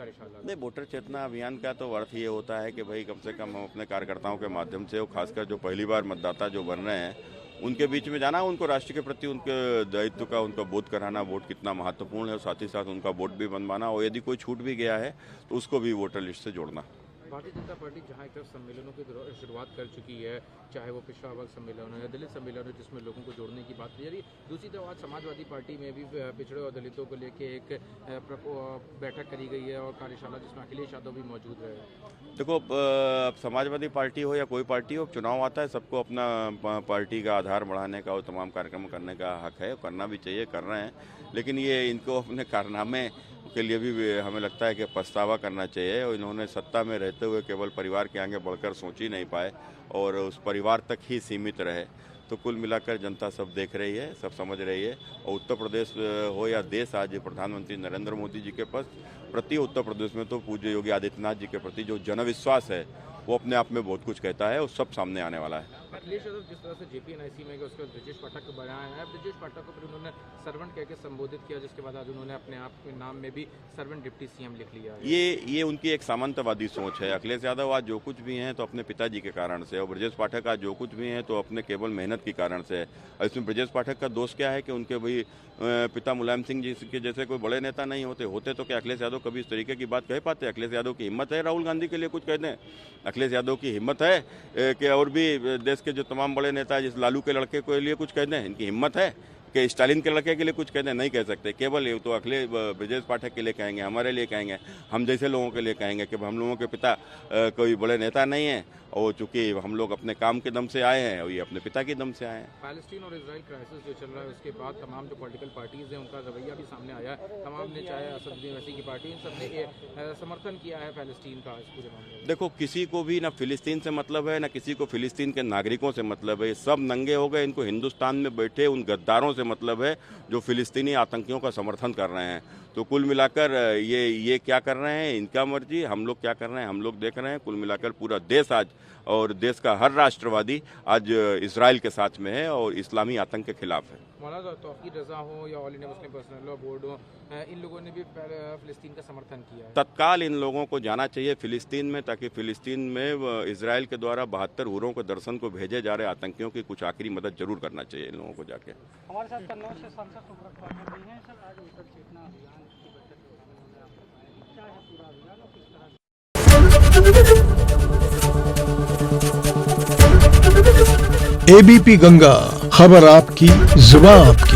कार्यशाला? नहीं, वोटर चेतना अभियान का तो अर्थ ये होता है कि भाई कम से कम हम अपने कार्यकर्ताओं के माध्यम से, और खासकर जो पहली बार मतदाता जो बन रहे हैं उनके बीच में जाना, उनको राष्ट्र के प्रति उनके दायित्व का उनका बोध कराना, वोट कितना महत्वपूर्ण है, और साथ ही साथ उनका वोट भी बनवाना, और यदि कोई छूट भी गया है तो उसको भी वोटर लिस्ट से जोड़ना। भारतीय जनता पार्टी जहां एक तरफ सम्मेलनों की शुरुआत कर चुकी है, चाहे वो पिछड़ा वर्ग सम्मेलन हो या दलित सम्मेलन हो जिसमें लोगों को जोड़ने की बात की जा रही है, दूसरी तरफ आज समाजवादी पार्टी में भी पिछड़े और दलितों को लेकर एक बैठक करी गई है और कार्यशाला जिसमें अखिलेश यादव भी मौजूद रहे। देखो, समाजवादी पार्टी हो या कोई पार्टी हो, चुनाव आता है, सबको अपना पार्टी का आधार बढ़ाने का और तमाम कार्यक्रम करने का हक है, करना भी चाहिए, कर रहे हैं। लेकिन ये इनको अपने कारनामे के लिए भी हमें लगता है कि पछतावा करना चाहिए, और इन्होंने सत्ता में रहते हुए केवल परिवार के आगे बढ़कर सोच ही नहीं पाए और उस परिवार तक ही सीमित रहे। तो कुल मिलाकर जनता सब देख रही है, सब समझ रही है, और उत्तर प्रदेश हो या देश, आज प्रधानमंत्री नरेंद्र मोदी जी के प्रति उत्तर प्रदेश में तो पूज्य योगी आदित्यनाथ जी के प्रति जो जनविश्वास है वो अपने आप में बहुत कुछ कहता है, और सब सामने आने वाला है। अखिलेश यादव जिस तरह से JPNIC में गए, उसके बाद ब्रजेश पाठक को बनाया है, ब्रजेश पाठक को फिर उन्होंने सर्वेंट कह के संबोधित किया, जिसके बाद आज उन्होंने अपने आप के नाम में भी सर्वेंट डिप्टी CM लिख लिया है। ये उनकी एक सामंतवादी सोच है। अखिलेश यादव आज जो कुछ भी हैं तो अपने पिताजी के कारण से, और ब्रजेश पाठक आज जो कुछ भी हैं तो अपने केवल मेहनत के कारण से है। और इसमें ब्रजेश पाठक का दोष क्या है कि उनके भाई पिता मुलायम सिंह जी के जैसे कोई बड़े नेता नहीं होते तो क्या अखिलेश यादव कभी इस तरीके की बात कह पाते? अखिलेश यादव की हिम्मत है राहुल गांधी के लिए कुछ कह दें? अखिलेश यादव की हिम्मत है कि और भी देश के जो तमाम बड़े नेता है, जिस लालू के लड़के के लिए कुछ कह दें? इनकी हिम्मत है कि स्टालिन के लड़के के लिए कुछ कह दें? नहीं कह सकते। केवल ये तो अखिलेश ब्रजेश पाठक के लिए कहेंगे, हमारे लिए कहेंगे, हम जैसे लोगों के लिए कहेंगे कि हम लोगों के पिता कोई बड़े नेता नहीं है, और चूंकि हम लोग अपने काम के दम से आए हैं और ये अपने पिता के दम से आए हैं। पैलेस्टीन और इजराइल क्राइसिस जो चल रहा है उसके बाद तमाम जो पॉलिटिकल पार्टीज हैं उनका रवैया भी सामने आया है। तमाम ने, चाहे असदुद्दीन ओवैसी की पार्टी, इन सब ने समर्थन किया है पैलेस्टीन का इस पूरे मामले में। देखो, किसी को भी ना फिलिस्तीन से मतलब है, ना किसी को फिलिस्तीन के नागरिकों से मतलब है। ये सब नंगे हो गए। इनको हिंदुस्तान में बैठे उन गद्दारों से मतलब है जो फिलिस्तीनी आतंकियों का समर्थन कर रहे हैं। तो कुल मिलाकर ये क्या कर रहे हैं, इनका मर्जी। हम लोग क्या कर रहे हैं, हम लोग देख रहे हैं। कुल मिलाकर पूरा देश आज, और देश का हर राष्ट्रवादी आज इजराइल के साथ में है और इस्लामी आतंक के खिलाफ है। मौलाना तौकीर रजा हो या all India Muslim personal law board हो, इन लोगों ने भी फिलिस्तीन का समर्थन किया है। तत्काल इन लोगों को जाना चाहिए फिलिस्तीन में, ताकि फिलिस्तीन में इजराइल के द्वारा 72 हुरों के दर्शन को भेजे जा रहे आतंकियों की कुछ आखिरी मदद जरूर करना चाहिए इन लोगों को जाके। हमारे साथ कन्नौज से सांसद सुब्रत पाठक भी हैं। सर, आज वोटर चेतना अभियान की बैठक क्या है पूरा अभियान और किस तरह? ABP गंगा, खबर आपकी, जुबान आपकी।